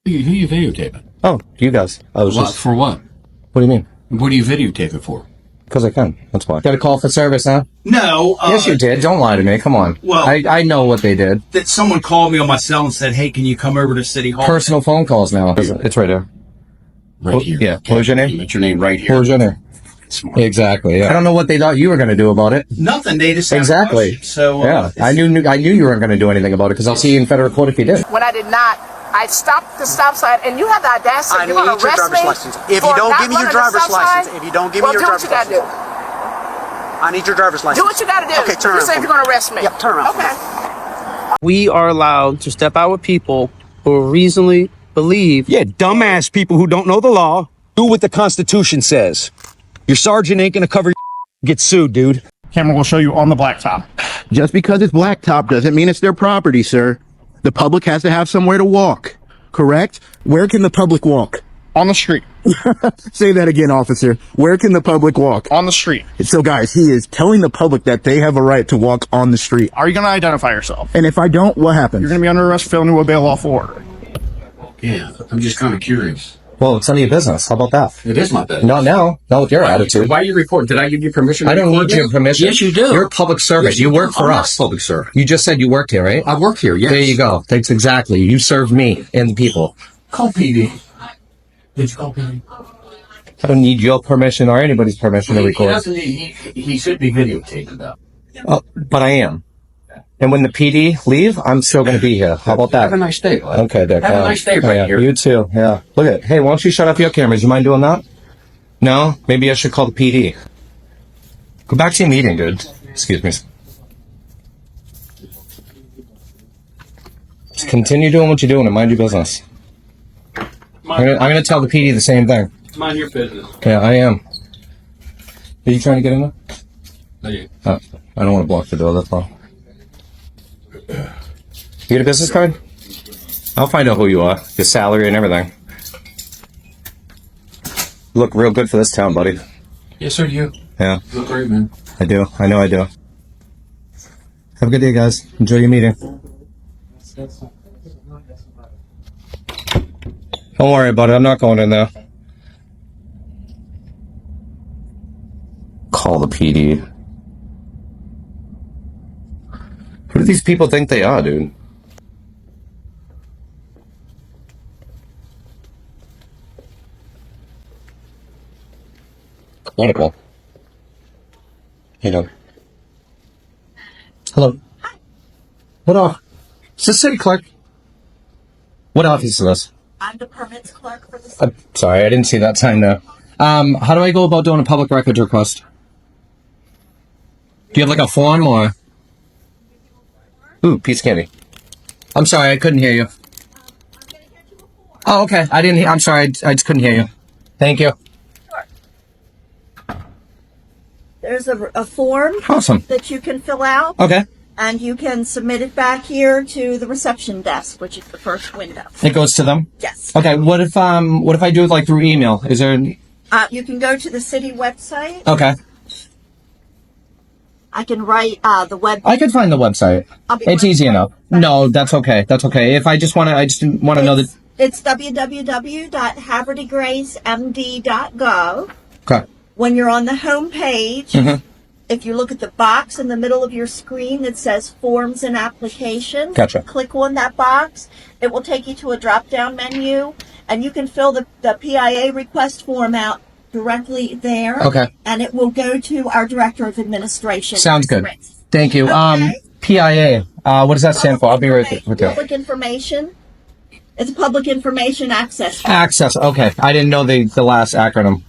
Who you videotaping? Oh, you guys. I was just... For what? What do you mean? What do you videotape it for? Because I can. That's why. Got a call for service, huh? No. Yes, you did. Don't lie to me. Come on. Well, I know what they did. That someone called me on my cell and said, "Hey, can you come over to City Hall?" Personal phone calls now. It's right there. Right here. Yeah. What was your name? What's your name right here? What was your name? Smart. Exactly. Yeah. I don't know what they thought you were going to do about it. Nothing. They just Exactly. So yeah, I knew you weren't going to do anything about it because I'll see you in federal court if you did. When I did not, I stopped the stop sign, and you have the audacity. I need your driver's license. If you don't give me your driver's license, I need your driver's license. Do what you got to do. Okay, turn around. You say you're going to arrest me. Yep, turn around. Okay. We are allowed to step out with people who reasonably believe. Yeah, dumbass people who don't know the law. Do what the Constitution says. Your sergeant ain't gonna cover your get sued, dude. Camera will show you on the blacktop. Just because it's blacktop doesn't mean it's their property, sir. The public has to have somewhere to walk, correct? Where can the public walk? On the street. Say that again, officer. Where can the public walk? On the street. So, guys, he is telling the public that they have a right to walk on the street. Are you going to identify yourself? And if I don't, what happens? You're going to be under arrest for failing to obey a lawful order. Yeah, I'm just kind of curious. Well, it's none of your business. How about that? It is my business. Not now. Not with your attitude. Why are you reporting? Did I give you permission? I don't need your permission. Yes, you do. You're a public servant. Yes, you work for us. Public servant. You just said you worked here, right? I work here. Yes. There you go. Thanks. Exactly. You served me and the people. Call PD. Did you call PD? I don't need your permission or anybody's permission to record. He should be videotaping that. Oh, but I am. And when the PD leave, I'm still going to be here. How about that? Have a nice day. Lad. Okay, Dick. Have a nice day right here. You too. Yeah. Look at it. Hey, why don't you shut off your cameras? You mind doing that? No? Maybe I should call the PD. Go back to your meeting, dude. Excuse me. Just continue doing what you're doing and mind your business. I'm going to tell the PD the same thing. Mind your business. Yeah, I am. Are you trying to get in there? No, you. Oh, I don't want to block the door, that's all. You get a business card? I'll find out who you are, your salary and everything. You look real good for this town, buddy. Yes, sir, you. Yeah. You look great, man. I do. I know I do. Have a good day, guys. Enjoy your meeting. Don't worry about it. I'm not going in there. Call the PD. Who do these people think they are, dude? Incredible. You know. Hello. Hi. What office? Is this city clerk? What office is this? I'm the permits clerk for the city. Sorry, I didn't see that sign there. How do I go about doing a public records request? Do you have like a form or? Ooh, piece of candy. I'm sorry, I couldn't hear you. Oh, okay. I didn't hear. I'm sorry, I just couldn't hear you. Thank you. Sure. There's a form Awesome. that you can fill out. Okay. And you can submit it back here to the reception desk, which is the first window. It goes to them? Yes. Okay, what if I do it like through email? Is there You can go to the city website. Okay. I can write the web. I can find the website. It's easy enough. No, that's okay. That's okay. If I just want to know that. It's www.havertygracemd.gov. Okay. When you're on the home page, if you look at the box in the middle of your screen that says Forms and Applications, Gotcha. Click on that box. It will take you to a drop-down menu, and you can fill the PIA request form out directly there. Okay. And it will go to our Director of Administration. Sounds good. Thank you. Okay. PIA. What does that stand for? I'll be right with you. Public information. It's Public Information Access. Access. Okay. I didn't know the last acronym.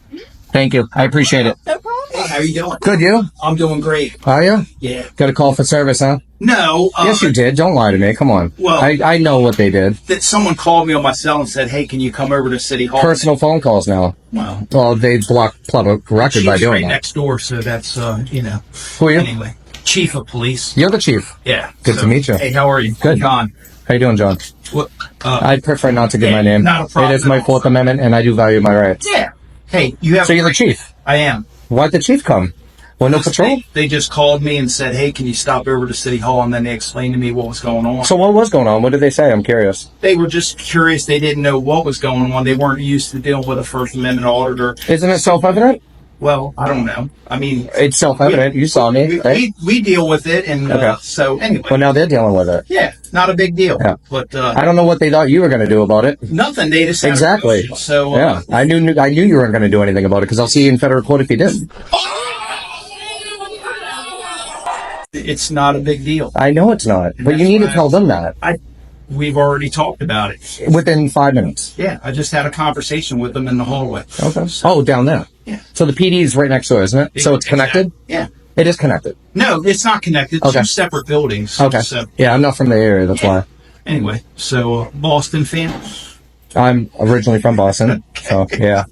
Thank you. I appreciate it. No problem. Hey, how you doing? Good, you? I'm doing great. Are you? Yeah. Got a call for service, huh? No. Yes, you did. Don't lie to me. Come on. Well, I know what they did. That someone called me on my cell and said, "Hey, can you come over to City Hall?" Personal phone calls now. Wow. Well, they block public record by doing right that. next door, so that's you know. Who are you? Anyway, Chief of Police. You're the chief. Yeah. Good to meet you. Hey, how are you? Good. John. How you doing, John? What? I'd prefer not to give yeah, my name. not a problem It is my at all. Fourth Amendment, and I do value my rights. Yeah. Hey, you have. So you're the chief. I am. Why'd the chief come? Well, no patrol? They just called me and said, hey, can you stop over to City Hall? And then they explained to me what was going on. So what was going on? What did they say? I'm curious. They were just curious. They didn't know what was going on. They weren't used to dealing with a First Amendment auditor. Isn't it self-evident? Well, I don't know. I mean, it's self-evident. You saw me, right? We deal with it, and so anyway. Well, now they're dealing with it. Yeah, not a big deal. Yeah. But I don't know what they thought you were going to do about it. Nothing. They just had exactly. a motion, so yeah, I knew you weren't going to do anything about it because I'll see you in federal court if you did. It's not a big deal. I know it's not, but you need to tell them that. We've already talked about it. Within 5 minutes. Yeah, I just had a conversation with them in the hallway. Okay. Oh, down there. Yeah. So the PD is right next door, isn't it? So it's connected? Yeah. It is connected. No, it's not connected. Okay. Two separate buildings. Okay. So, yeah, I'm not from the area, that's why. Anyway, so Boston fan? I'm originally from Boston, so yeah.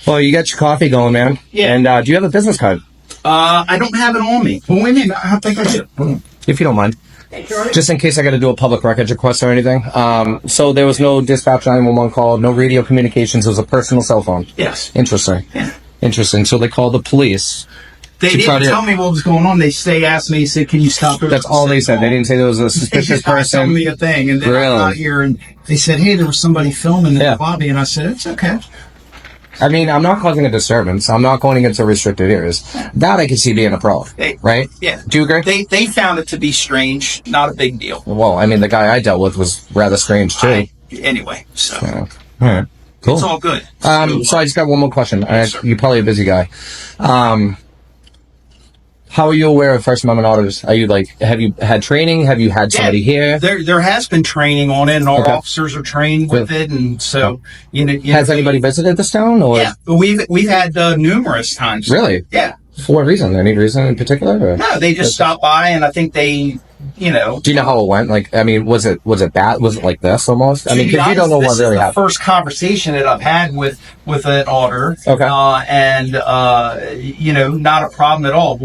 Well, you got your coffee going, man. Yeah. And do you have a business card? I don't have it on me. Well, wait a minute. I think I do. If you don't mind. Just in case I got to do a public records request or anything. So there was no dispatch 911 call, no radio communications. It was a personal cell phone. Yes. Interesting. Yeah. Interesting. So they called the police. They didn't tell me what was going on. They asked me, said, can you stop it? That's all they said. They didn't say there was a suspicious person. They told me a thing. And then really? I got here and they said, hey, there was somebody filming in the lobby. And I said, it's okay. I mean, I'm not causing a disturbance. I'm not going into restricted areas. That I can see being a problem, right? Yeah. Do you agree? They found it to be strange, not a big deal. Well, I mean, the guy I dealt with was rather strange, too. Anyway, so. All right. Cool. It's all good. So I just got one more question. Yes, You're probably a busy guy. How are you aware of First Amendment Audits? Are you have you had training? Have you had somebody here? There has been training on it, and our officers are trained with it, and so has anybody visited this town? Or? Yeah, we've had numerous times. Really? Yeah. For what reason? Any reason in particular? Or? No, they just stopped by, and I think they, Do you know how it went? I mean, was it bad? Was it like this almost? I mean, because you don't know what really happened. First conversation that I've had with an auditor. Okay. And not a problem at all.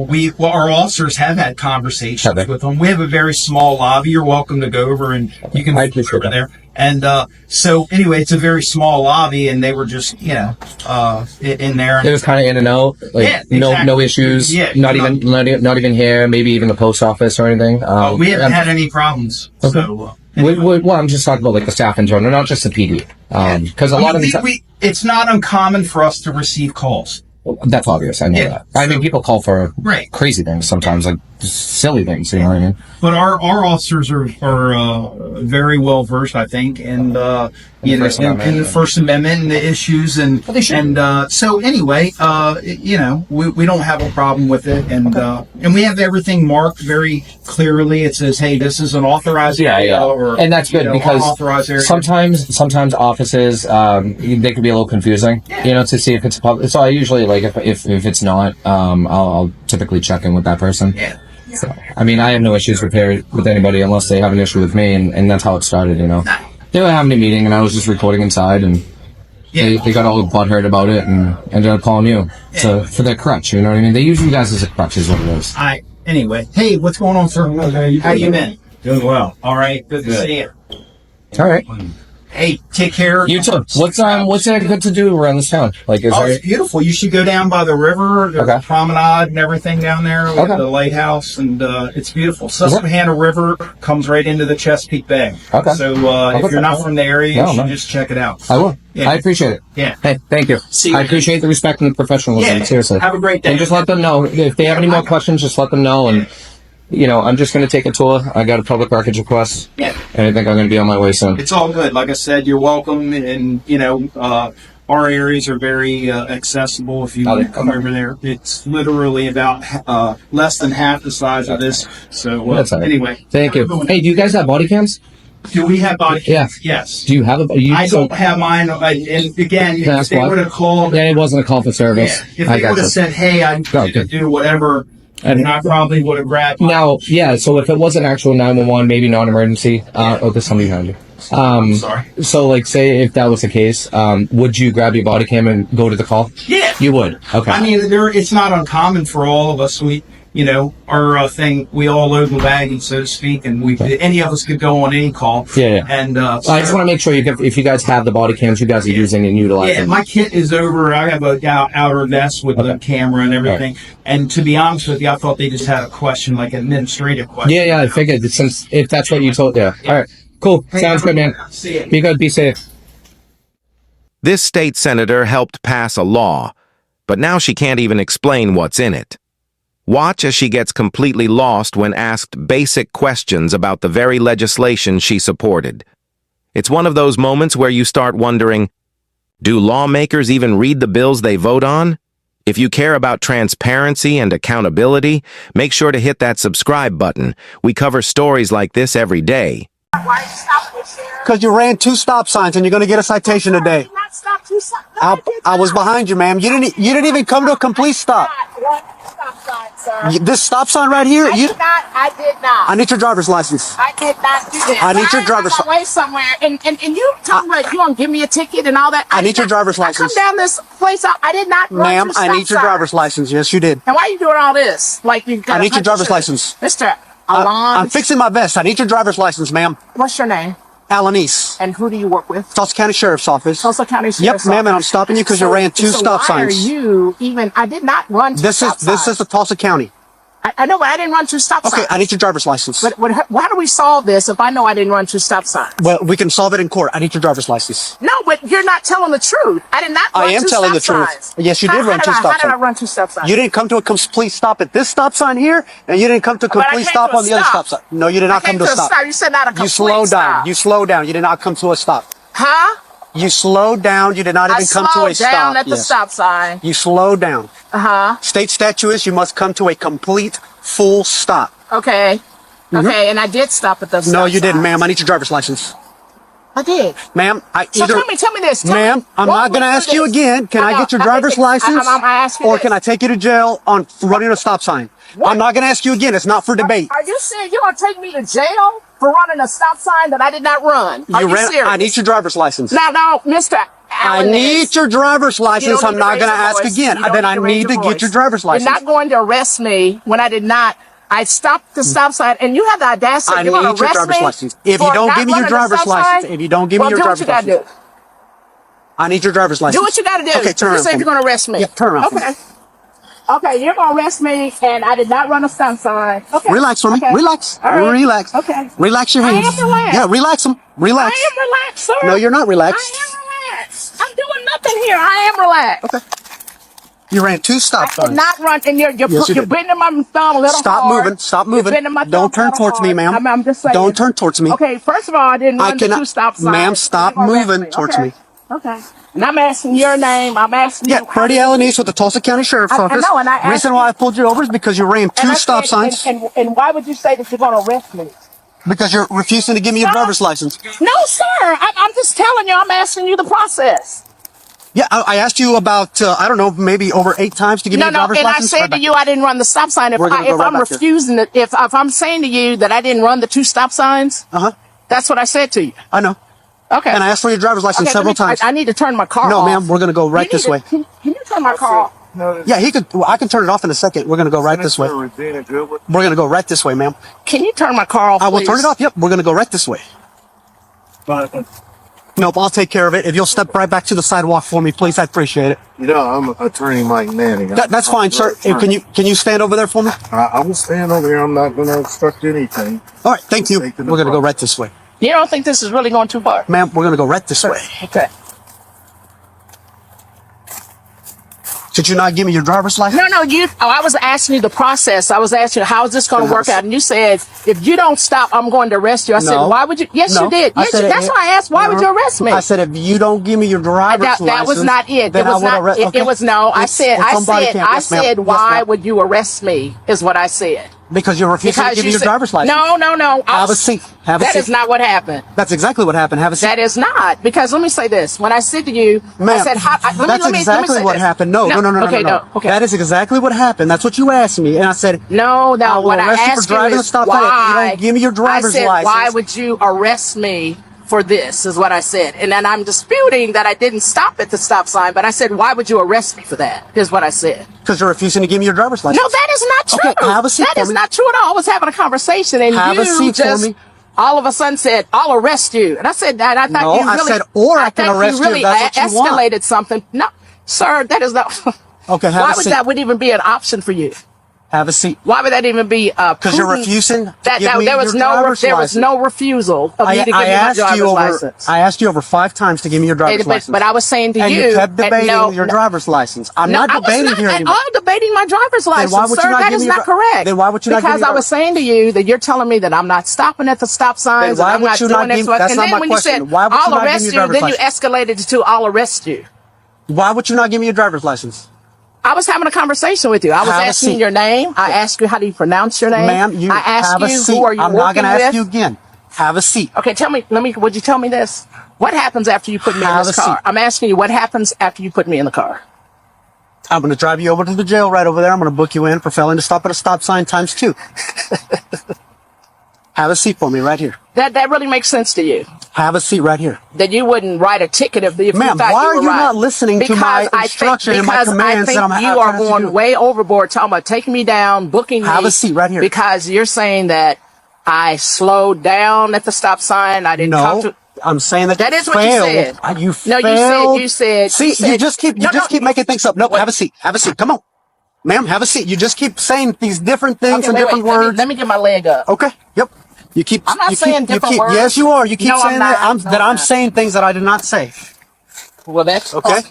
Our officers have had conversations with them. We have a very small lobby. You're welcome to go over and you can go over there. And so anyway, it's a very small lobby, and they were just in there. It was kind of in and out, no issues. Yeah, not even here. Maybe even the post office or anything. We haven't had any problems. Okay. So, well, I'm just talking about the staff in general, not just the PD. Because a lot of it's not uncommon for us to receive calls. That's obvious. I know that. I mean, people call for crazy things sometimes, like just silly things. You know what I mean? But our officers are very well versed, I think, and in the First Amendment and the issues, and so anyway, we don't have a problem with it, and we have everything marked very clearly. It says, hey, this is an authorized area, and that's good because sometimes offices they can be a little confusing, to see if it's public. So I usually if it's not, I'll typically check in with that person. Yeah. So, I mean, I have no issues with anybody unless they have an issue with me, and that's how it started, They were having a meeting, and I was just recording inside, and they got all butthurt about it, and ended up calling you for their crutch, you know what I mean? They use you guys as a crutch is what it is. Anyway, hey, what's going on, sir? How you been? Doing well. All right, good to see you. All right. Hey, take care. You too. What's there good to do around this town? It's beautiful. You should go down by the river, the promenade and everything down there with the lighthouse, and it's beautiful. Susquehanna River comes right into the Chesapeake Bay. Okay. So if you're not from the area, you should just check it out. I will. Yeah. I appreciate it. Yeah. Hey, thank you. See you. I appreciate the respect and the professionalism. Yeah. Seriously. Have a great day. And just let them know if they have any more questions. Just let them know and. I'm just going to take a tour. I got a public records request. Yeah. And I think I'm going to be on my way soon. It's all good. Like I said, you're welcome. And, our areas are very accessible if you want to come over there. It's literally about less than half the size of this. So, anyway. Thank you. Hey, do you guys have body cams? Do we have body cams? Yeah. Yes. Do you have I don't have mine. And again, if they would have called. Yeah, it wasn't a call for service. Yeah. If they would have said, hey, I need to do whatever. And I probably would have grabbed now, so if it was an actual 911, maybe non-emergency, there's somebody behind you. I'm sorry. So, say if that was the case, would you grab your body cam and go to the call? Yeah. You would? Okay. I mean, it's not uncommon for all of us. our thing, we all load the wagon, so to speak, and any of us could go on any call. Yeah. And I just want to make sure if you guys have the body cams, you guys are using and utilizing. Yeah, my kit is over. I have a outer vest with the camera and everything. Right. And to be honest with you, I thought they just had a question, like an administrative question. Yeah, I figured since if that's what you told. Yeah. All right. Cool. Sounds good, man. See ya. Be good. Be safe. This state senator helped pass a law, but now she can't even explain what's in it. Watch as she gets completely lost when asked basic questions about the very legislation she supported. It's one of those moments where you start wondering, do lawmakers even read the bills they vote on? If you care about transparency and accountability, make sure to hit that subscribe button. We cover stories like this every day. Because you ran 2 stop signs and you're going to get a citation today. I was behind you, ma'am. You didn't even come to a complete stop. This stop sign right here. I did not. I need your driver's license. I did not do that. I need your driver's license. Way somewhere, and you talking about you gonna give me a ticket and all that. I need your driver's license. I come down this place. I did not. Ma'am, I need your driver's license. Yes, you did. And why are you doing all this? Like you got. I need your driver's license, Mr. Alon. I'm fixing my vest. I need your driver's license, ma'am. What's your name? Alanis. And who do you work with? Tulsa County Sheriff's Office. Tulsa County Sheriff's Office. Yep, ma'am, and I'm stopping you because you ran 2 stop signs. Why are you even? I did not run 2 stop signs. This is the Tulsa County. I know, but I didn't run 2 stop signs. Okay, I need your driver's license. But how do we solve this if I know I didn't run 2 stop signs? Well, we can solve it in court. I need your driver's license. No, but you're not telling the truth. I did not run 2 I am stop telling the truth. signs. Yes, you did run 2 stop signs. How did I run 2 stop signs? You didn't come to a complete stop at this stop sign here, and you didn't come to a complete stop on the other stop sign. No, you did not come to a stop. You said not a complete stop. You slowed down. You slowed down. You did not come to a stop. Huh? You slowed down. You did not even come to a stop. I slowed down at the stop sign. You slowed down. State statute is you must come to a complete, full stop. Okay. Okay, and I did stop at the stop No, you sign. didn't, ma'am. I need your driver's license. I did. Ma'am, So tell me this. Ma'am, I'm not going to ask you again. Can I get your driver's license? I'm asking or can I take you to jail on running a stop sign? I'm not going to ask you again. It's not for debate. Are you saying you're going to take me to jail for running a stop sign that I did not run? Are you serious? I need your driver's license. No, Mr. I need your driver's license. I'm not going to ask again. Then I need to get your driver's license. You're not going to arrest me when I did not. I stopped the stop sign, and you have the audacity. You're going to arrest me. License. If you don't give me your driver's license, if you don't give me your driver's license, I need your driver's license. Do what you got to do. Okay, turn around. You say you're going to arrest me. Yeah, turn around. Okay. Okay, you're going to arrest me, and I did not run a stop sign. Okay. Relax for me. Okay. Relax. All right. Relax. Okay. Relax your hands. I am relaxed. Yeah, relax them. Relax. I am relaxed, sir. No, you're not relaxed. I am relaxed. I'm doing nothing here. I am relaxed. Okay. You ran 2 stop signs. I did not run, and you're bending my thumb a little Stop hard. moving. Stop moving. You're bending my thumb Don't turn towards me, ma'am. I'm just saying. Don't turn towards me. Okay, first of all, I didn't run the 2 stop signs. Ma'am, stop moving towards me. Okay. And I'm asking your name. I'm asking you. Yeah, Freddie Alanis with the Tulsa County Sheriff's Office. I know, and I asked reason why I pulled you over is because you ran 2 stop signs. And why would you say that you're going to arrest me? Because you're refusing to give me your driver's license. No, sir. I'm just telling you. I'm asking you the process. Yeah, I asked you about, I don't know, maybe over 8 times to give me your driver's license. And I said to you, I didn't run the stop sign. If I'm saying to you that I didn't run the 2 stop signs, that's what I said to you. I know. Okay. And I asked for your driver's license several times. I need to turn my car off. No, ma'am, we're going to go right this way. Can you turn my car off? Yeah, I can turn it off in a second. We're going to go right this way. We're going to go right this way, ma'am. Can you turn my car off, I will turn it off. Yep, we're going to go right this way. Nope, I'll take care of it. If you'll step right back to the sidewalk for me, please, I'd appreciate it. You know, I'm Attorney Mike Manning. That's fine, sir. Can you stand over there for me? I will stand over here. I'm not going to obstruct anything. All right, thank you. We're going to go right this way. You don't think this is really going too far? Ma'am, we're going to go right this way. Okay. Did you not give me your driver's license? No, I was asking you the process. I was asking you, how is this going to work out? And you said, if you don't stop, I'm going to arrest you. I said, why would you? Yes, you did. Yes, that's why I asked, why would you arrest me? I said, if you don't give me your driver's license. That was not it. It was not. It was no. I said, why would you arrest me? Is what I said. Because you're refusing to give me your driver's license. No. Have a seat. That is not what happened. That's exactly what happened. Have a seat. That is not. Because let me say this. When I said to you, I said, that's exactly what happened. No. Okay. That is exactly what happened. That's what you asked me. And I said, no. What I asked you is why. You don't give me your driver's license. Why would you arrest me for this, is what I said. And then I'm disputing that I didn't stop at the stop sign, but I said, why would you arrest me for that? Is what I said. Because you're refusing to give me your driver's license. No, that is not true. Okay, have a seat That for is me. not true at all. I was having a conversation, and Have you a seat for just me. all of a sudden said, "I'll arrest you," and I said that. I thought No, you really. I said, or I can thought arrest you really if that's what you want. escalated something. No, sir, that is not. Okay, have Why a would seat. that would even be an option for you? Have a seat. Why would that even be? Because you're refusing to That give me there was your no driver's there was license. no refusal of me to give you my driver's license. I asked you over 5 times to give me your driver's license. But I was saying to and you, you kept debating no, your no. driver's license. I'm No, not I was debating not here at anymore. all debating my driver's license, why would sir. you not That give is me your not dri- correct. then why would you not give me Because your I was saying to you that you're telling me that I'm not stopping at the stop signs, Then why and I'm would not you doing not X, give- Y. that's And not then my when question. you said Why would you I'll not give me arrest your you, driver's then you license? escalated to I'll arrest you. Why would you not give me your driver's license? I was having a conversation with you. I was Have a asking seat. your name. I asked you how do you pronounce your name. Ma'am, you I asked have you a seat. who are you I'm not working going to ask you with. again. Have a seat. Okay, tell me. Would you tell me this? What happens after you put me in Have this a car? seat. I'm asking you. What happens after you put me in the car? I'm going to drive you over to the jail right over there. I'm going to book you in for failing to stop at a stop sign times 2. Have a seat for me right here. That really makes sense to you. Have a seat right here. That you wouldn't write a ticket if you Ma'am, thought why you are were you right. not listening to my instruction and my commands that I'm you asking are you to going do? way overboard talking about taking me down, booking me. Have a seat right here. Because you're saying that I slowed down at the stop sign. I didn't come No, to. I'm saying that That you is what you failed. said. You No, failed. you said. See, you just keep making things up. No, What? have a seat. Have a seat. Come on. Ma'am, have a seat. You just keep saying these different things and wait, different wait, words. Let me get my leg up. Okay. Yep. You keep. I'm not you saying keep, you different keep, words. Yes, you are. You keep No, I'm saying not. that No, I'm I'm not. saying things that I did not say. Well, that's Okay.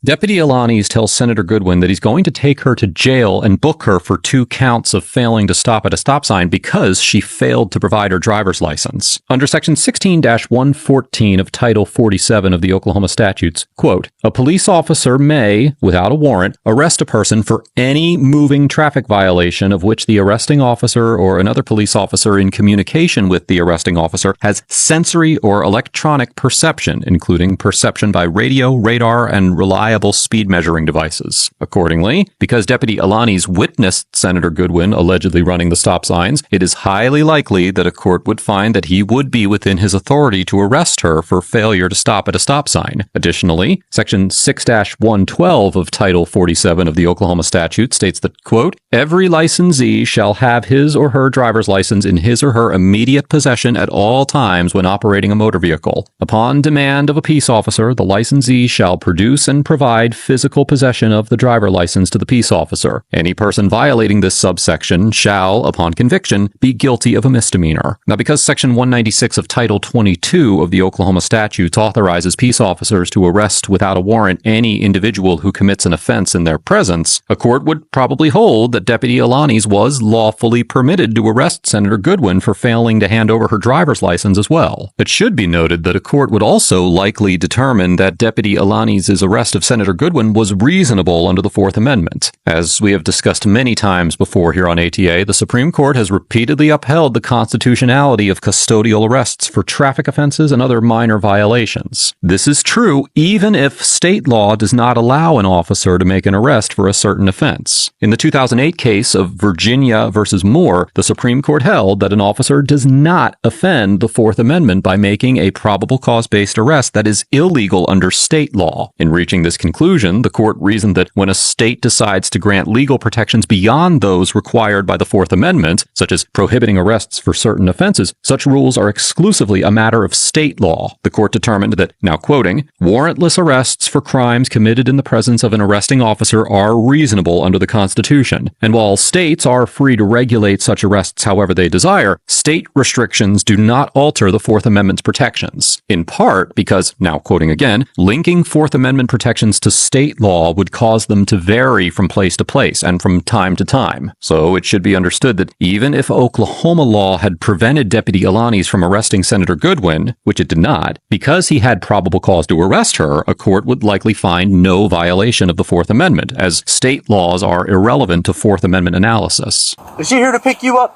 Deputy Alanis tells Senator Goodwin that he's going to take her to jail and book her for 2 counts of failing to stop at a stop sign because she failed to provide her driver's license. Under Section 16-114 of Title 47 of the Oklahoma statutes, quote, a police officer may, without a warrant, arrest a person for any moving traffic violation of which the arresting officer or another police officer in communication with the arresting officer has sensory or electronic perception, including perception by radio, radar, and reliable speed measuring devices. Accordingly, because Deputy Alanis witnessed Senator Goodwin allegedly running the stop signs, it is highly likely that a court would find that he would be within his authority to arrest her for failure to stop at a stop sign. Additionally, Section 6-112 of Title 47 of the Oklahoma statute states that, quote, every licensee shall have his or her driver's license in his or her immediate possession at all times when operating a motor vehicle. Upon demand of a peace officer, the licensee shall produce and provide physical possession of the driver license to the peace officer. Any person violating this subsection shall, upon conviction, be guilty of a misdemeanor. Now, because Section 196 of Title 22 of the Oklahoma statutes authorizes peace officers to arrest without a warrant any individual who commits an offense in their presence, a court would probably hold that Deputy Alanis was lawfully permitted to arrest Senator Goodwin for failing to hand over her driver's license as well. It should be noted that a court would also likely determine that Deputy Alanis' arrest of Senator Goodwin was reasonable under the Fourth Amendment. As we have discussed many times before here on ATA, the Supreme Court has repeatedly upheld the constitutionality of custodial arrests for traffic offenses and other minor violations. This is true even if state law does not allow an officer to make an arrest for a certain offense. In the 2008 case of Virginia versus Moore, the Supreme Court held that an officer does not offend the Fourth Amendment by making a probable cause-based arrest that is illegal under state law. In reaching this conclusion, the court reasoned that when a state decides to grant legal protections beyond those required by the Fourth Amendment, such as prohibiting arrests for certain offenses, such rules are exclusively a matter of state law. The court determined that, now quoting, warrantless arrests for crimes committed in the presence of an arresting officer are reasonable under the Constitution, and while states are free to regulate such arrests however they desire, state restrictions do not alter the Fourth Amendment's protections, in part because, now quoting again, linking Fourth Amendment protections to state law would cause them to vary from place to place and from time to time. So it should be understood that even if Oklahoma law had prevented Deputy Alanis from arresting Senator Goodwin, which it did not, because he had probable cause to arrest her, a court would likely find no violation of the Fourth Amendment, as state laws are irrelevant to Fourth Amendment analysis. Is she here to pick you up?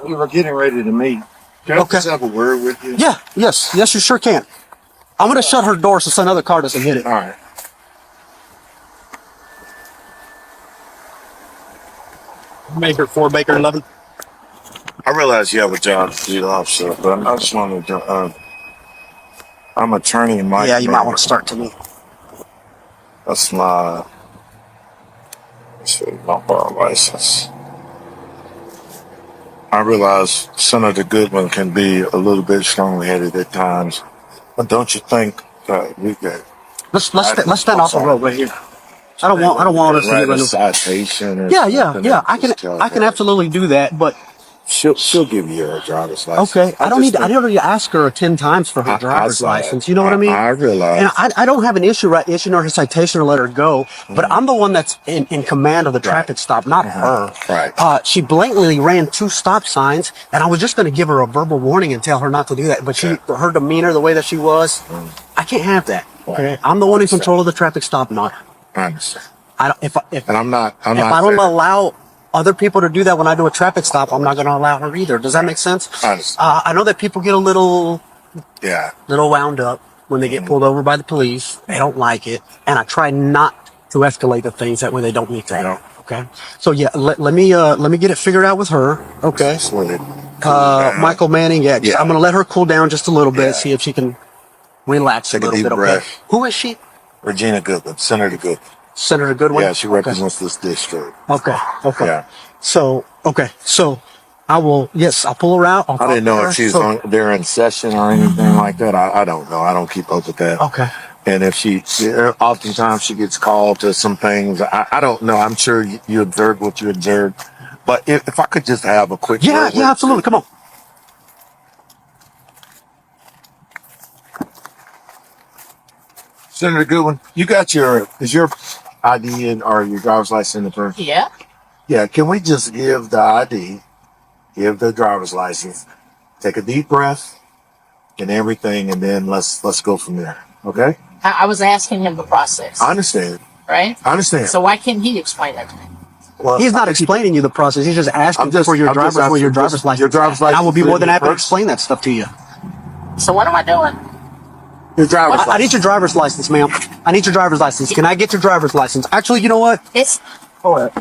We were getting ready to meet. Can I just have a word with you? Yeah. Yes, you sure can. I'm going to shut her door so some other car doesn't hit it. All right. Baker 4, Baker 11. I realize you have a job to do, officer, but I just wanted to, I'm attorney in my. Yeah, you might want to start to me. That's my bar license. I realize Senator Goodwin can be a little bit strong-headed at times, but don't you think that we could? Let's stand off the road right here. I don't want us to get a citation. Or yeah. I can absolutely do that, but she'll give you her driver's license. okay. I don't need to ask her 10 times for her driver's license. You know what I mean? I realize. And I don't have an issue issuing her citation or let her go, but I'm the one that's in command of the traffic stop, not her. Right. She blatantly ran 2 stop signs, and I was just going to give her a verbal warning and tell her not to do that. But her demeanor, the way that she was, I can't have that. Okay. I'm the one in control of the traffic stop, not her. I understand. And I'm not. If I don't allow other people to do that when I do a traffic stop, I'm not going to allow her either. Does that make sense? I know that people get a little wound up when they get pulled over by the police. They don't like it, and I try not to escalate the things that way they don't need to. Okay. So yeah, let me get it figured out with her. Okay. Michael Manning. Yeah. I'm going to let her cool down just a little bit. See if she can relax a little bit. Okay. Who is she? Regina Goodwin, Senator Goodwin. Senator Goodwin? Yeah, she represents this district. Okay. Yeah. So I'll pull her out. I didn't know if she's there in session or anything like that. I don't know. I don't keep up with that. Okay. And if oftentimes she gets called to some things. I don't know. I'm sure you observed what you observed. But if I could just have a quick. Yeah, absolutely. Come on. Senator Goodwin, you got is your ID or your driver's license in the purse? Yeah. Yeah, can we just give the ID, give the driver's license, take a deep breath and everything, and then let's go from there, okay? I was asking him the process. I understand. Right? I understand. So why can't he explain that to me? Well, he's not explaining you the process. He's just asking for your driver's license. Your driver's license. I will be more than happy to explain that stuff to you. So what am I doing? Your driver's license. I need your driver's license, ma'am. I need your driver's license. Can I get your driver's license? Actually, you know what? Hold it.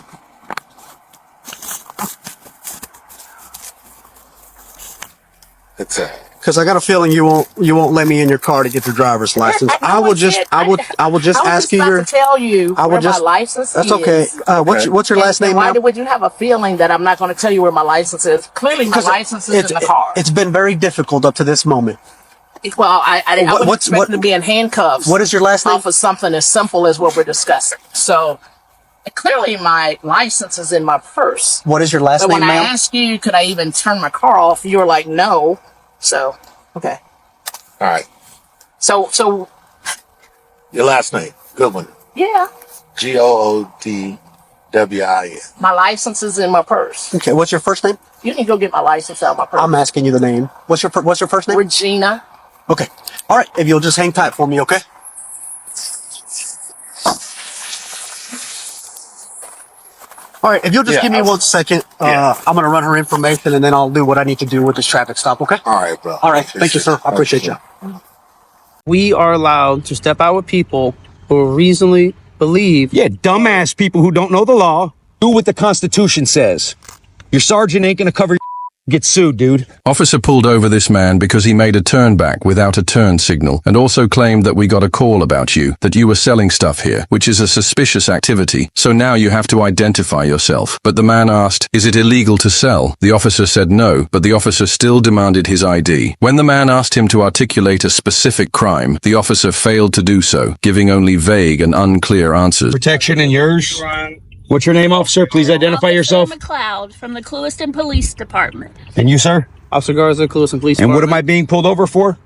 It's a. Because I got a feeling you won't let me in your car to get your driver's license. I will just ask you your. Tell you where my license that's is. okay. What's your last name, why ma'am? would you have a feeling that I'm not going to tell you where my license is? Clearly, my license is in the car. It's been very difficult up to this moment. Well, I wasn't expecting to be in handcuffs. What is your last name? Off of something as simple as what we're discussing. So clearly, my license is in my purse. What is your last name, ma'am? When I asked you, could I even turn my car off? You were like, no. So, okay. All right. So. Your last name, Goodwin. Yeah. Goodwin. My license is in my purse. Okay. What's your first name? You can go get my license out of my purse. I'm asking you the name. What's your first name? Regina. Okay. All right. If you'll just hang tight for me, okay? All right. If you'll just give me 1 second, I'm going to run her information and then I'll do what I need to do with this traffic stop, okay? All right, bro. All right. Thank you, sir. I appreciate you. We are allowed to step out with people who reasonably believe. Yeah, dumbass people who don't know the law. Do what the Constitution says. Your sergeant ain't gonna cover your get sued, dude. Officer pulled over this man because he made a turn back without a turn signal and also claimed that we got a call about you, that you were selling stuff here, which is a suspicious activity. So now you have to identify yourself. But the man asked, is it illegal to sell? The officer said no, but the officer still demanded his ID. When the man asked him to articulate a specific crime, the officer failed to do so, giving only vague and unclear answers. Protection and yours? What's your name, officer? Please identify yourself. McLeod from the Clewiston Police Department. And you, sir? Officer Garza, Clewiston Police And Department. what am I being pulled over for?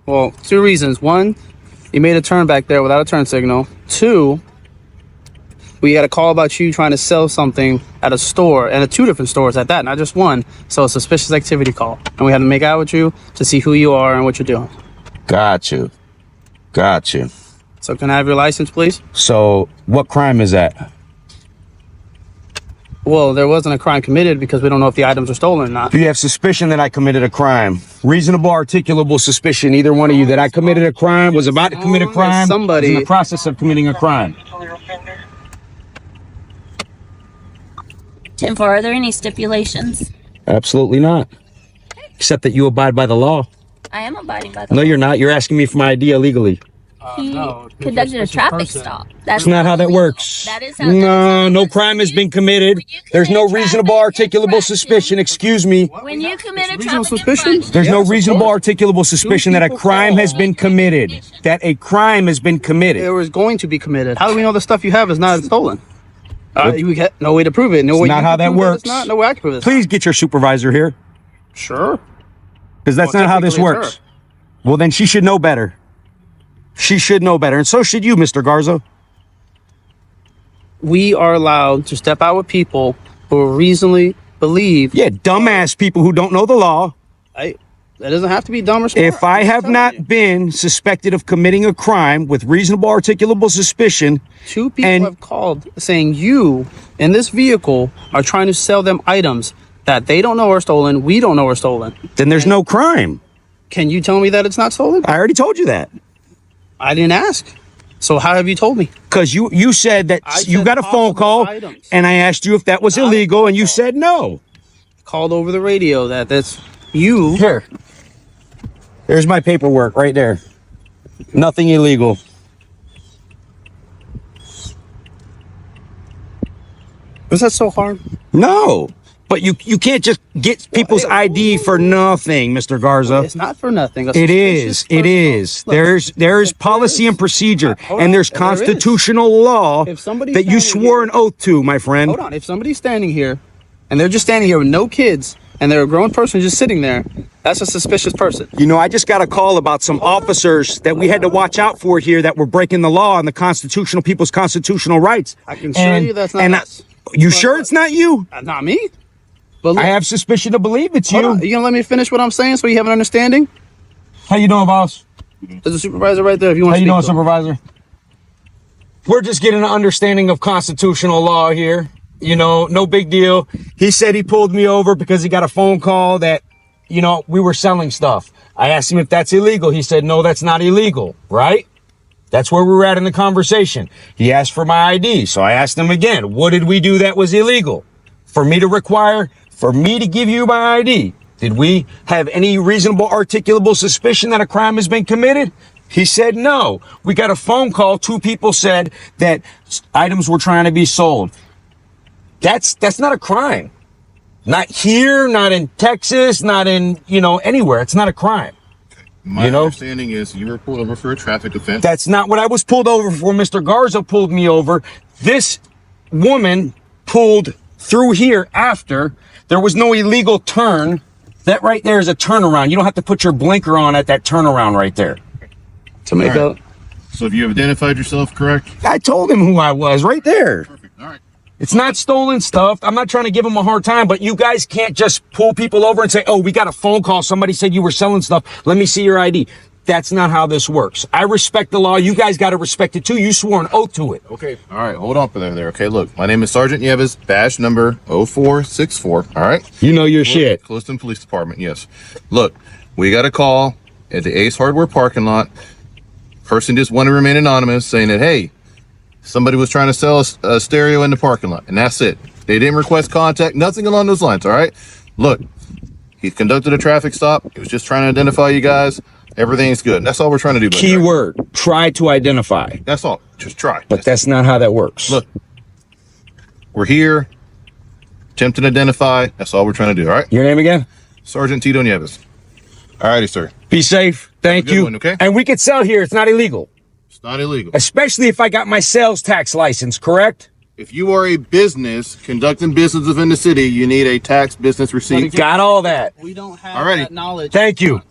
Well, 2 reasons. 1, you made a turn back there without a turn signal. 2, we had a call about you trying to sell something at a store, and at 2 different stores at that, not just one. So a suspicious activity call. And we had to make out with you to see who you are and what you're doing. Got you. So can I have your license, please? So what crime is that? Well, there wasn't a crime committed because we don't know if the items are stolen or not. Do you have suspicion that I committed a crime? Reasonable, articulable suspicion, either one of you, that I committed a crime, was about to commit a crime, somebody was in the process of committing a crime. 10-4, are there any stipulations? Absolutely not. Except that you abide by the law. I am abiding by the No, law. you're not. You're asking me for my ID illegally. He conducted a traffic stop. That's not how that works. That is how. No crime has been committed. There's no reasonable articulable suspicion. Excuse me. When you commit a traffic infraction, There's no reasonable articulable suspicion that a crime has been committed. That a crime has been committed. It was going to be committed. How do we know the stuff you have is not stolen? We get no way to prove it. No way. Not how that works. It's not. No way I can prove it. Please get your supervisor here. Sure. Because that's not how this works. Well, then she should know better. She should know better. And so should you, Mr. Garza. We are allowed to step out with people who reasonably believe. Yeah, dumbass people who don't know the law. That doesn't have to be dumb or smart. If I have not been suspected of committing a crime with reasonable articulable suspicion. 2 people have called saying you in this vehicle are trying to sell them items that they don't know are stolen. We don't know are stolen. Then there's no crime. Can you tell me that it's not stolen? I already told you that. I didn't ask. So how have you told me? Because you said that you got a phone call and I asked you if that was illegal and you said no. Called over the radio that's you. Here. There's my paperwork right there. Nothing illegal. Was that so hard? No. But you can't just get people's ID for nothing, Mr. Garza. It's not for nothing. It is. It is. Look, there's policy and procedure, and there's constitutional law that you swore an oath to, my friend. Hold on. If somebody's standing here, and they're just standing here with no kids, and they're a grown person just sitting there, that's a suspicious person. You know, I just got a call about some officers that we had to watch out for here that were breaking the law and the people's constitutional rights. I can assure you that's not us. You sure it's not you? Not me. But I have suspicion to believe it's you. Are you gonna let me finish what I'm saying so you have an understanding? How you doing, boss? There's a supervisor right there if you want to speak. How you doing, supervisor? We're just getting an understanding of constitutional law here. You know, no big deal. He said he pulled me over because he got a phone call that, you know, we were selling stuff. I asked him if that's illegal. He said, no, that's not illegal, right? That's where we were at in the conversation. He asked for my ID. So I asked him again, what did we do that was illegal? For me to give you my ID, did we have any reasonable articulable suspicion that a crime has been committed? He said no. We got a phone call. 2 people said that items were trying to be sold. That's not a crime. Not here, not in Texas, not in, anywhere. It's not a crime. My understanding is you were pulled over for a traffic offense. That's not what I was pulled over for. Mr. Garza pulled me over. This woman pulled through here after. There was no illegal turn. That right there is a turnaround. You don't have to put your blinker on at that turnaround right there. To make up. So have you identified yourself correct? I told him who I was right there. Perfect. All right. It's not stolen stuff. I'm not trying to give him a hard time, but you guys can't just pull people over and say, oh, we got a phone call. Somebody said you were selling stuff. Let me see your ID. That's not how this works. I respect the law. You guys got to respect it too. You swore an oath to it. Okay. All right. Hold on for there. Okay. Look, my name is Sergeant Nieves, badge number 0464. All right. You know your shit. Clewiston Police Department. Yes. Look, we got a call at the Ace Hardware parking lot. Person just wanted to remain anonymous saying that, hey, somebody was trying to sell a stereo in the parking lot. And that's it. They didn't request contact, nothing along those lines. All right. Look, he conducted a traffic stop. He was just trying to identify you guys. Everything's good. That's all we're trying to do. Keyword, try to identify. That's all. Just try. But that's not how that works. Look, we're here. Attempt to identify. That's all we're trying to do. All right. Your name again? Sergeant Tito Nieves. All righty, sir. Be safe. Thank you. Okay. And we can sell here. It's not illegal. It's not illegal. Especially if I got my sales tax license, correct? If you are a business conducting business within the city, you need a tax business receipt. Got all that. We don't have that knowledge. Thank you.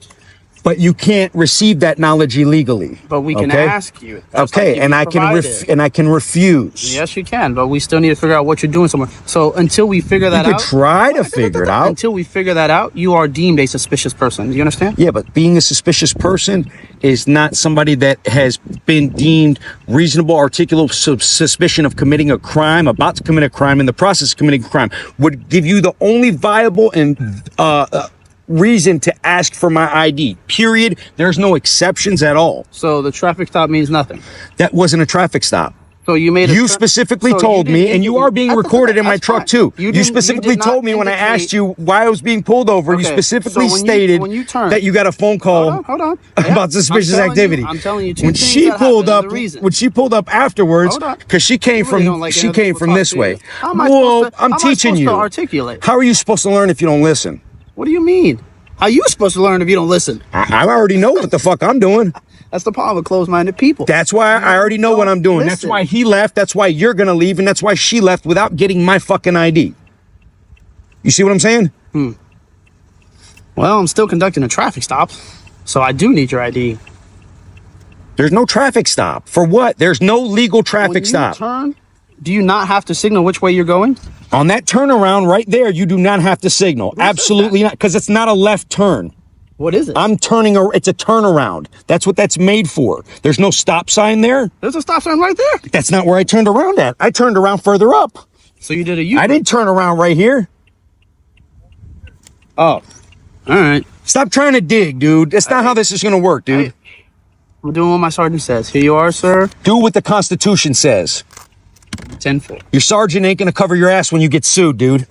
But you can't receive that knowledge illegally. But we can ask you. Okay, and I can refuse. Yes, you can, but we still need to figure out what you're doing somewhere. So until we figure that out, you could try to figure it out. Until we figure that out, you are deemed a suspicious person. Do you understand? Yeah, but being a suspicious person is not somebody that has been deemed reasonable, articulable suspicion of committing a crime, about to commit a crime, in the process of committing a crime, would give you the only viable and reason to ask for my ID, period. There's no exceptions at all. So the traffic stop means nothing. That wasn't a traffic stop. So you made You specifically told me, and you are being recorded in my truck too. You specifically told me when I asked you why I was being pulled over, you specifically stated that you got a phone call about suspicious activity. I'm telling you when she pulled up afterwards, because she came from this way. Well, I'm teaching you. Articulate. How are you supposed to learn if you don't listen? What do you mean? How are you supposed to learn if you don't listen? I already know what the fuck I'm doing. That's the problem with closed-minded people. That's why I already know what I'm doing. Listen. That's why he left. That's why you're going to leave. And that's why she left without getting my fucking ID. You see what I'm saying? Well, I'm still conducting a traffic stop, so I do need your ID. There's no traffic stop. For what? There's no legal traffic stop. Turn, do you not have to signal which way you're going? On that turnaround right there, you do not have to signal. Absolutely not, because it's not a left turn. What is it? I'm turning, it's a turnaround. That's what that's made for. There's no stop sign there. There's a stop sign right there. That's not where I turned around at. I turned around further up. So you did a U-turn. I didn't turn around right here. Oh, all right. Stop trying to dig, dude. That's not how this is going to work, dude. I'm doing what my sergeant says. Here you are, sir. Do what the Constitution says. 10-4. Your sergeant ain't going to cover your ass when you get sued, dude.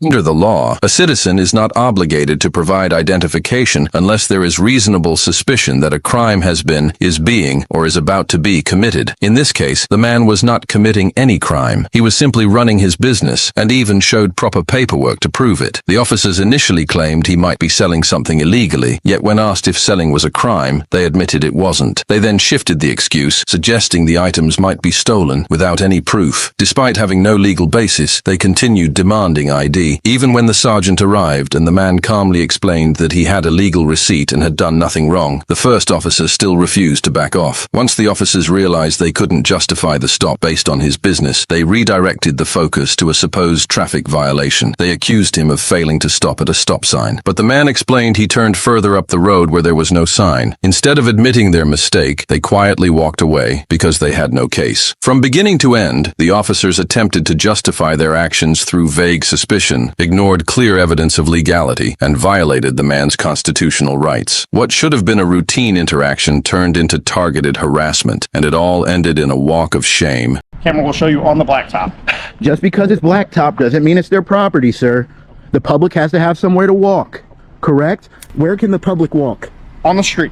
Under the law, a citizen is not obligated to provide identification unless there is reasonable suspicion that a crime has been, is being, or is about to be committed. In this case, the man was not committing any crime. He was simply running his business and even showed proper paperwork to prove it. The officers initially claimed he might be selling something illegally, yet when asked if selling was a crime, they admitted it wasn't. They then shifted the excuse, suggesting the items might be stolen without any proof. Despite having no legal basis, they continued demanding ID. Even when the sergeant arrived and the man calmly explained that he had a legal receipt and had done nothing wrong, the first officer still refused to back off. Once the officers realized they couldn't justify the stop based on his business, they redirected the focus to a supposed traffic violation. They accused him of failing to stop at a stop sign. But the man explained he turned further up the road where there was no sign. Instead of admitting their mistake, they quietly walked away because they had no case. From beginning to end, the officers attempted to justify their actions through vague suspicion, ignored clear evidence of legality, and violated the man's constitutional rights. What should have been a routine interaction turned into targeted harassment, and it all ended in a walk of shame. Camera will show you on the blacktop. Just because it's blacktop doesn't mean it's their property, sir. The public has to have somewhere to walk, correct? Where can the public walk? On the street.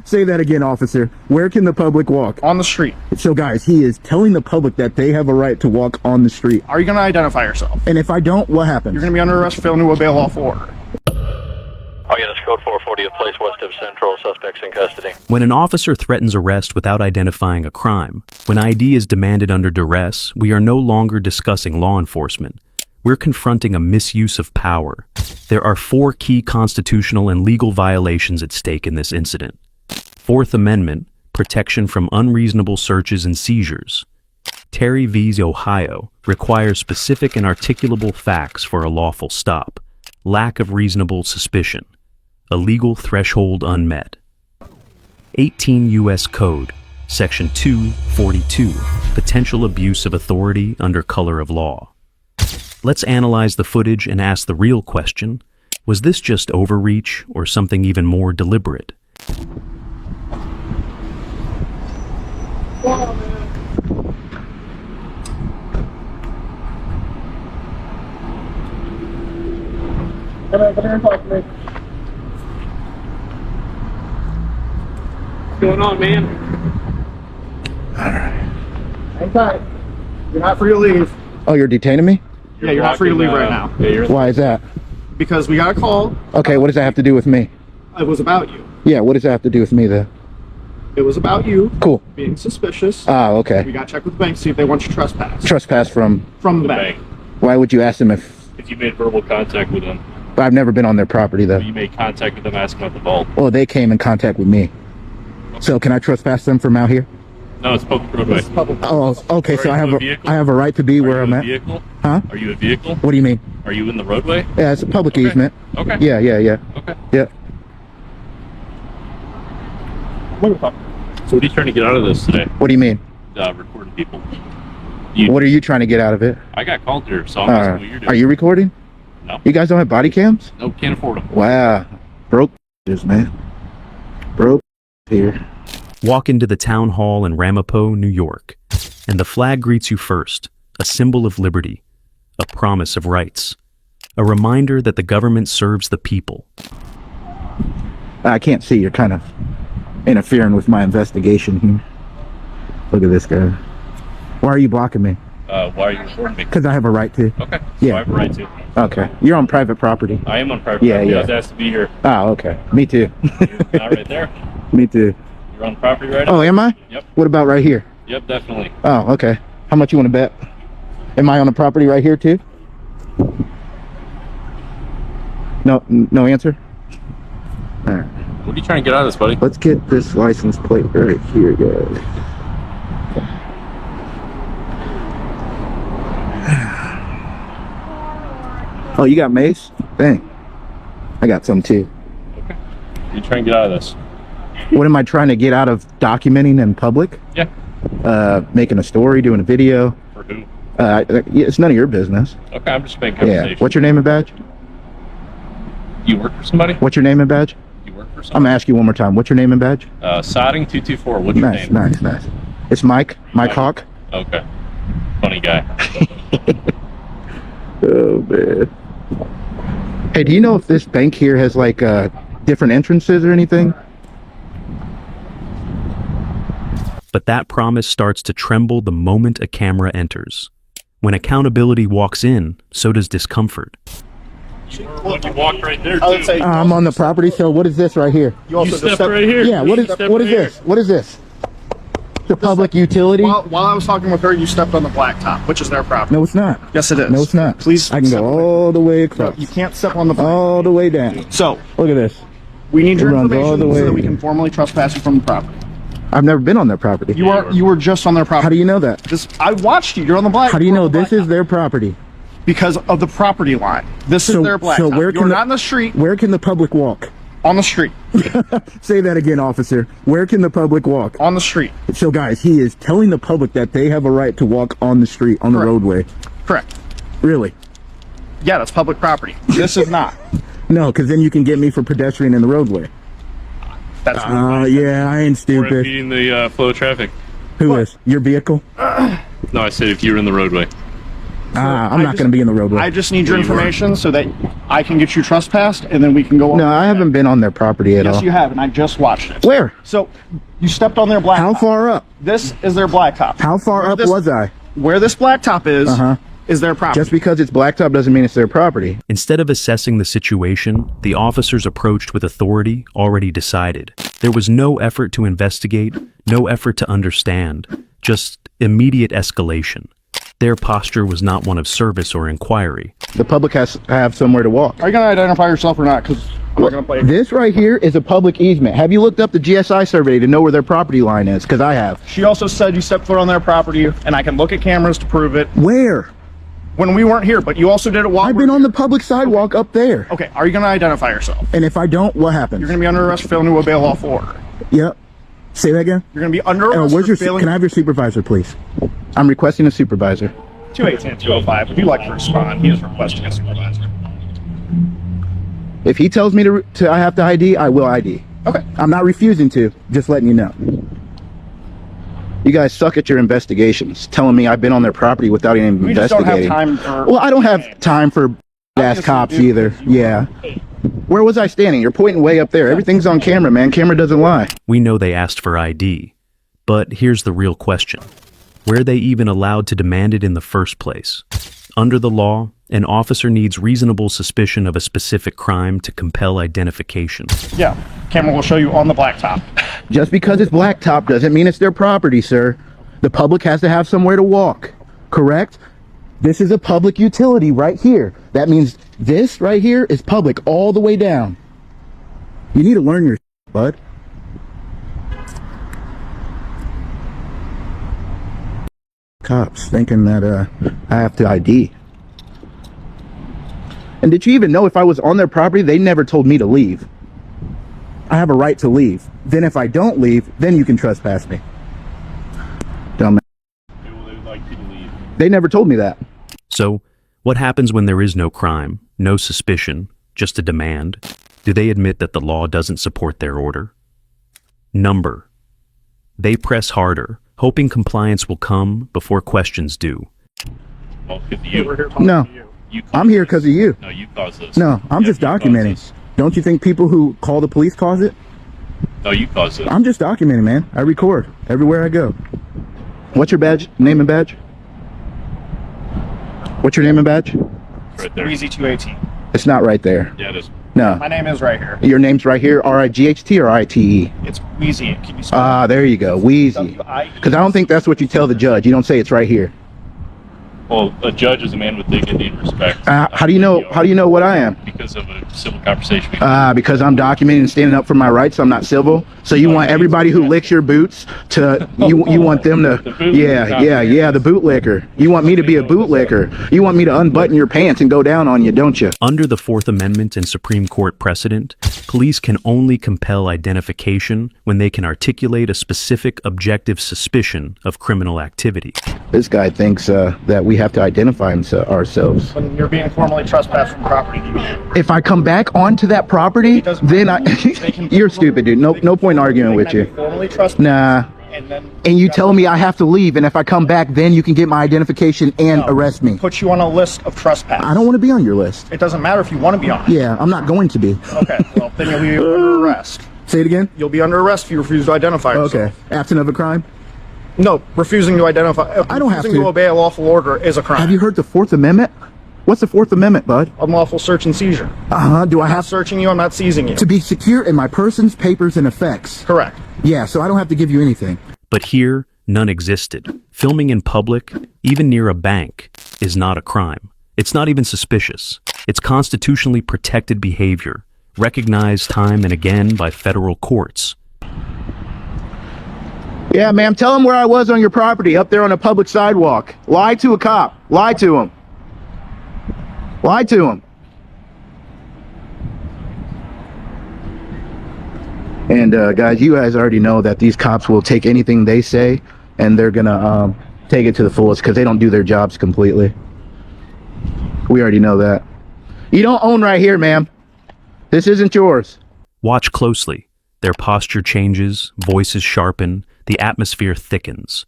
Say that again, officer. Where can the public walk? On the street. So guys, he is telling the public that they have a right to walk on the street. Are you going to identify yourself? And if I don't, what happens? You're going to be under arrest for failing to obey a lawful order. Oh yeah, that's code 440 of place west of Central, suspects in custody. When an officer threatens arrest without identifying a crime, when ID is demanded under duress, we are no longer discussing law enforcement. We're confronting a misuse of power. There are 4 key constitutional and legal violations at stake in this incident. Fourth Amendment, protection from unreasonable searches and seizures. Terry v's Ohio requires specific and articulable facts for a lawful stop. Lack of reasonable suspicion. A legal threshold unmet. 18 U.S. Code, Section 242, potential abuse of authority under color of law. Let's analyze the footage and ask the real question, was this just overreach or something even more deliberate? What's going on, man? Alright. Hang tight. You're not free to leave. Oh, you're detaining me? Yeah, you're not free to leave right now. Why is that? Because we got a call. Okay, what does that have to do with me? It was about you. Yeah, what does that have to do with me then? It was about you. Cool. Being suspicious. Ah, okay. We got to check with the bank, see if they want you to trespass. Trespass from? From the bank. Why would you ask them if you made verbal contact with them. I've never been on their property though? You made contact with them asking about the vault. Well, they came in contact with me. So can I trespass them from out here? No, it's public roadway. Oh, okay. So I have a right to be where I'm at. Vehicle? Huh? Are you a vehicle? What do you mean? Are you in the roadway? Yeah, it's a public easement. Okay. Yeah. Okay. Yeah. So what are you trying to get out of this today? What do you mean? Recording people. What are you trying to get out of it? I got called here, so I'm asking what you're doing. Are you recording? No. You guys don't have body cams? No, can't afford them. Wow. Broke man. Broke here. Walk into the town hall in Ramapo, New York, and the flag greets you first, a symbol of liberty, a promise of rights, a reminder that the government serves the people. I can't see. You're kind of interfering with my investigation here. Look at this guy. Why are you blocking me? Why are you recording me? Because I have a right to. Okay. Yeah. So I have a right to. Okay. You're on private property. I am on private Yeah, property. yeah. I was asked to be here. Oh, okay. Me too. You're not right there. Me too. You're on property right now? Oh, am I? Yep. What about right here? Yep, definitely. Oh, okay. How much you want to bet? Am I on the property right here too? No answer? All right. What are you trying to get out of this, buddy? Let's get this license plate right here, guys. Oh, you got mace? Dang. I got some too. Okay. You trying to get out of this? What am I trying to get out of documenting in public? Yeah. Making a story, doing a video. For who? It's none of your business. Okay, I'm just making conversation. Yeah. What's your name and badge? You work for somebody? What's your name and badge? You work for I'm somebody? gonna ask you one more time. What's your name and badge? Sodding 224. What's your Nice, name? nice. It's Mike. Mike Hawk. Okay. Funny guy. Oh man. Hey, do you know if this bank here has like different entrances or anything? But that promise starts to tremble the moment a camera enters. When accountability walks in, so does discomfort. You walked right there, too. I'm on the property, so what is this right here? You also stepped right here. Yeah, what is Step this? right What is this? The public utility? While I was talking with her, you stepped on the blacktop, which is their property. No, it's not. Yes, it is. No, it's not. Please. I can go all the way across. You can't step on the. All the way down. So Look at this. we need your It runs all information the way. so that we can formally trespass you from the property. I've never been on their property. You were just on their property. How do you know that? I watched you. You're on the black. How do you you're know on the this is their property? Because of the property line. This is their blacktop. So where You're can not in the street. Where can the public walk? On the street. Say that again, officer. Where can the public walk? On the street. So guys, he is telling the public that they have a right to walk on the street, on the roadway. Correct. Really? Yeah, that's public property. This is not. No, because then you can get me for pedestrian in the roadway. That's yeah, I ain't We're stupid. impeding the flow of traffic. Who is? Your vehicle? No, I said if you were in the roadway. I'm not going to be in the roadway. I just need your information so that I can get you trespassed, and then we can go on. No, I haven't been on their property at all. Yes, you have, and I just watched it. Where? So, you stepped on their blacktop. How far up? This is their blacktop. How far up was I? Where this blacktop is their property. Just because it's blacktop doesn't mean it's their property. Instead of assessing the situation, the officers approached with authority already decided. There was no effort to investigate, no effort to understand, just immediate escalation. Their posture was not one of service or inquiry. The public has to have somewhere to walk. Are you going to identify yourself or not? Because we're going to play. This right here is a public easement. Have you looked up the GSI survey to know where their property line is? Because I have. She also said you stepped foot on their property, and I can look at cameras to prove it. Where? When we weren't here, but you also did it while I've been on the public sidewalk up there. Okay, are you going to identify yourself? And if I don't, what happens? You're going to be under arrest for failing to obey a lawful order. Yep. Say that again? You're going to be under arrest Where's for your? failing... Can I have your supervisor, please? I'm requesting a supervisor. 218-205. If you'd like to respond, he is requesting a supervisor. If he tells me to I have to ID, I will ID. Okay. I'm not refusing to. Just letting you know. You guys suck at your investigations, telling me I've been on their property without even We just don't investigating. have time for... Well, I don't have time for ass cops either. Yeah. Where was I standing? You're pointing way up there. Everything's on camera, man. Camera doesn't lie. We know they asked for ID, but here's the real question. Were they even allowed to demand it in the first place? Under the law, an officer needs reasonable suspicion of a specific crime to compel identification. Yeah, camera will show you on the blacktop. Just because it's blacktop doesn't mean it's their property, sir. The public has to have somewhere to walk, correct? This is a public utility right here. That means this right here is public all the way down. You need to learn your bud. Cops thinking that I have to ID. And did you even know if I was on their property, they never told me to leave. I have a right to leave. Then if I don't leave, then you can trespass me. Dumb. They would like you to leave. They never told me that. So, what happens when there is no crime, no suspicion, just a demand? Do they admit that the law doesn't support their order? Number. They press harder, hoping compliance will come before questions do. Well, because you. No, I'm here because of you. No, you caused this. No, I'm just documenting. Don't you think people who call the police cause it? No, you caused it. I'm just documenting, man. I record everywhere I go. What's your badge? Name and badge? What's your name and badge? Right there. Easy 218. It's not right there. Yeah, it is. No. My name is right here. Your name's right here, R-I-G-H-T or I-T-E? It's Wheezy. Can you spell Ah, there you go, Wheezy. Because I don't think that's what you tell the judge. You don't say it's right here. Well, a judge is a man with dignity and respect. How do you know? How do you know what I am? Because of a civil conversation. Because I'm documenting and standing up for my rights. I'm not civil. So you want everybody who licks your boots to you want them to the bootlicker. You want me to be a bootlicker. You want me to unbutton your pants and go down on you, don't you? Under the Fourth Amendment and Supreme Court precedent, police can only compel identification when they can articulate a specific objective suspicion of criminal activity. This guy thinks that we have to identify ourselves. When you're being formally trespassed from property, If I come back onto that property, then you're stupid, dude. No point arguing with you. formally trespassed. Nah. And you tell me I have to leave, and if I come back, then you can get my identification and arrest me. Put you on a list of trespass. I don't want to be on your list. It doesn't matter if you want to be on it. Yeah, I'm not going to be. Okay, well, then you'll be under arrest. Say it again? You'll be under arrest if you refuse to identify yourself. Okay. Absent of a crime? No, refusing to identify. I don't have refusing to obey a lawful order is a crime. Have you heard the Fourth Amendment? What's the Fourth Amendment, bud? Unlawful search and seizure. Do I I'm have not searching you? I'm not seizing you. to be secure in my persons, papers, and effects? Correct. Yeah, so I don't have to give you anything. But here, none existed. Filming in public, even near a bank, is not a crime. It's not even suspicious. It's constitutionally protected behavior, recognized time and again by federal courts. Yeah, ma'am, tell him where I was on your property, up there on a public sidewalk. Lie to a cop. Lie to him. Lie to him. And guys, you guys already know that these cops will take anything they say, and they're gonna take it to the fullest because they don't do their jobs completely. We already know that. You don't own right here, ma'am. This isn't yours. Watch closely. Their posture changes, voices sharpen, the atmosphere thickens.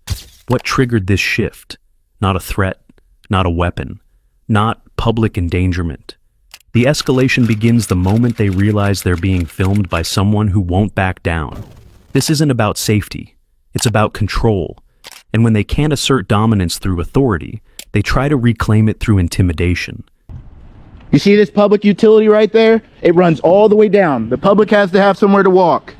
What triggered this shift? Not a threat, not a weapon, not public endangerment. The escalation begins the moment they realize they're being filmed by someone who won't back down. This isn't about safety, it's about control. And when they can't assert dominance through authority, they try to reclaim it through intimidation. You see this public utility right there? It runs all the way down. The public has to have somewhere to walk.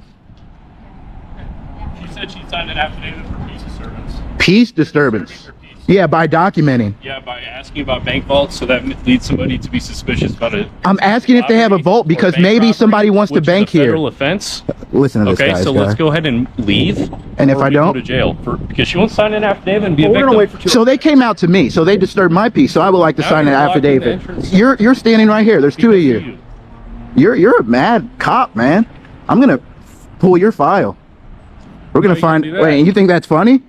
She said she signed an affidavit for peace disturbance. Peace disturbance. Yeah, by documenting. Yeah, by asking about bank vaults, so that leads somebody to be suspicious about it. I'm asking if they have a vault because maybe somebody wants to bank here. Federal offense. Listen to this Okay, guy. so let's go ahead and leave. And if or I we don't? go to jail because she won't sign an affidavit and be a We're victim. gonna wait for so they came out to me, so they disturbed my peace. So I would like to Now sign an you're blocking the affidavit. entrance. You're standing right here. There's two of you. You're a mad cop, man. I'm gonna pull your file. We're gonna find. Wait, and you think that's funny?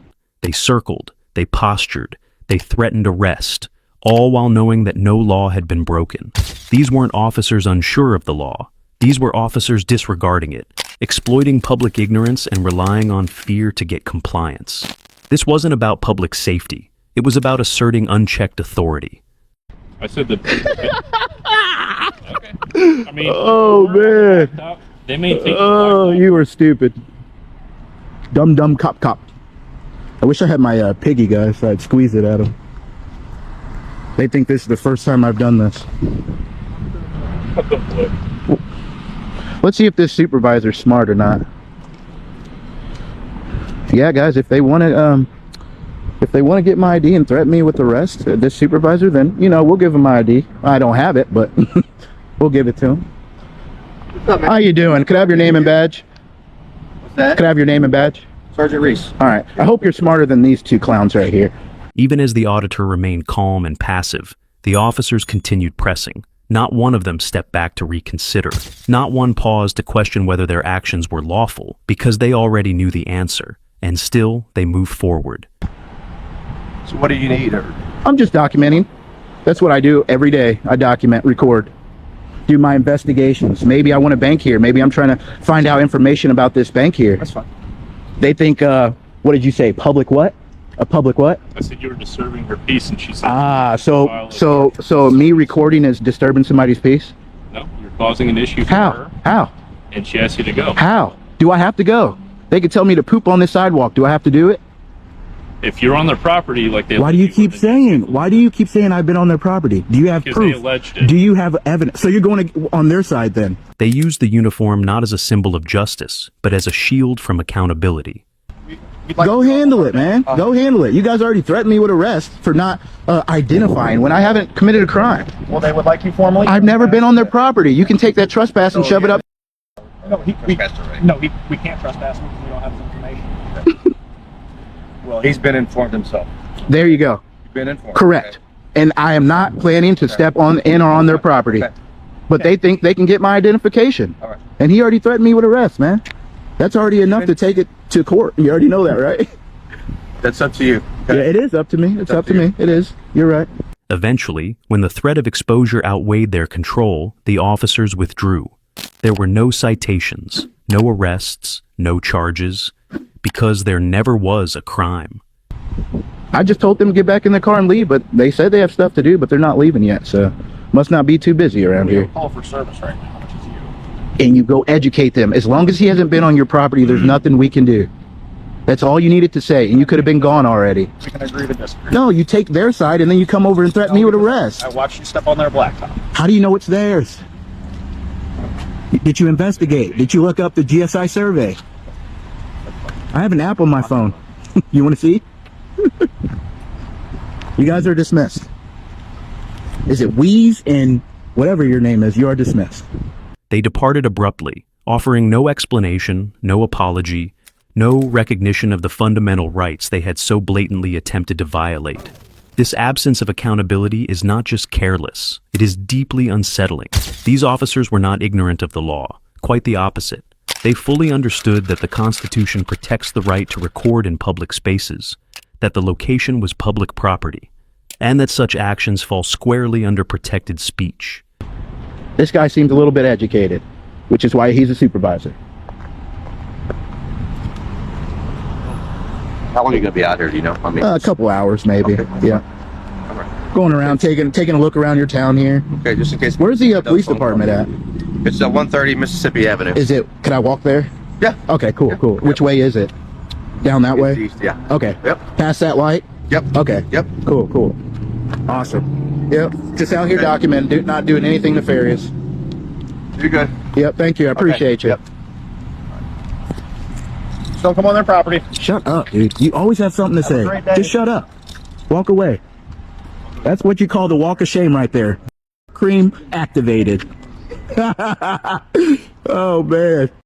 They circled, they postured, they threatened arrest, all while knowing that no law had been broken. These weren't officers unsure of the law. These were officers disregarding it, exploiting public ignorance and relying on fear to get compliance. This wasn't about public safety. It was about asserting unchecked authority. I said that. Okay. I mean, Oh man. they may take. Oh, you were stupid. Dumb cop. I wish I had my piggy, guys, so I'd squeeze it at them. They think this is the first time I've done this. Let's see if this supervisor's smart or not. Yeah, guys, if they want to get my ID and threaten me with arrest, this supervisor, then we'll give him my ID. I don't have it, but we'll give it to him. How you doing? Could I have your name and badge? What's that? Could I have your name and badge? Sergeant Reese. All right. I hope you're smarter than these two clowns right here. Even as the auditor remained calm and passive, the officers continued pressing. Not one of them stepped back to reconsider. Not one paused to question whether their actions were lawful, because they already knew the answer. And still, they moved forward. So what do you need? I'm just documenting. That's what I do every day. I document, record, do my investigations. Maybe I want to bank here. Maybe I'm trying to find out information about this bank here. That's fine. They think, what did you say? Public what? A public what? I said you were disturbing her peace, and she said. So me recording is disturbing somebody's peace? No, you're causing an issue for her. How? And she asked you to go. How? Do I have to go? They could tell me to poop on this sidewalk. Do I have to do it? If you're on their property, like they. Why do you keep saying I've been on their property? Do you have Because proof? they alleged it. Do you have evidence? So you're going on their side then? They used the uniform not as a symbol of justice, but as a shield from accountability. Go handle it, man. Go handle it. You guys already threatened me with arrest for not identifying when I haven't committed a crime. Well, they would like you formally. I've never been on their property. You can take that trespass and shove it up. No, we can't trespass him because we don't have his information. Well, he's been informed himself. There you go. You've been informed. Correct. And I am not planning to step in or on their property. But they think they can get my identification. All right. And he already threatened me with arrest, man. That's already enough to take it to court. You already know that, right? That's up to you. Yeah, it is up to me. It's up to me. It is. You're right. Eventually, when the threat of exposure outweighed their control, the officers withdrew. There were no citations, no arrests, no charges, because there never was a crime. I just told them to get back in the car and leave, but they said they have stuff to do, but they're not leaving yet, so must not be too busy around here. Call for service right now, which is you. And you go educate them. As long as he hasn't been on your property, there's nothing we can do. That's all you needed to say, and you could have been gone already. We can agree to disagree. No, you take their side, and then you come over and threaten me with arrest. I watched you step on their blacktop. How do you know it's theirs? Did you investigate? Did you look up the GSI survey? I have an app on my phone. You want to see? You guys are dismissed. Is it Wheeze and whatever your name is? You are dismissed. They departed abruptly, offering no explanation, no apology, no recognition of the fundamental rights they had so blatantly attempted to violate. This absence of accountability is not just careless, it is deeply unsettling. These officers were not ignorant of the law, quite the opposite. They fully understood that the Constitution protects the right to record in public spaces, that the location was public property, and that such actions fall squarely under protected speech. This guy seems a little bit educated, which is why he's a supervisor. How long are you going to be out here, do you know? I mean, A couple hours, maybe. Okay. Yeah. all right. Going around, taking a look around your town here. Okay, just in case. Where's the police department at? It's 130 Mississippi Avenue. Is it? Can I walk there? Yeah. Okay, cool, cool. Which way is it? Down that way? East, yeah. Okay. Yep. Past that light? Yep. Okay. Yep. Cool, cool. Awesome. Yep. Just out here documenting, not doing anything nefarious. You're good. Yep. Thank you. I appreciate you. Yep. Just don't come on their property. Shut up, dude. You always have something to say. great day. Just shut up. Walk away. That's what you call the walk of shame right there. Cream activated. Oh, man.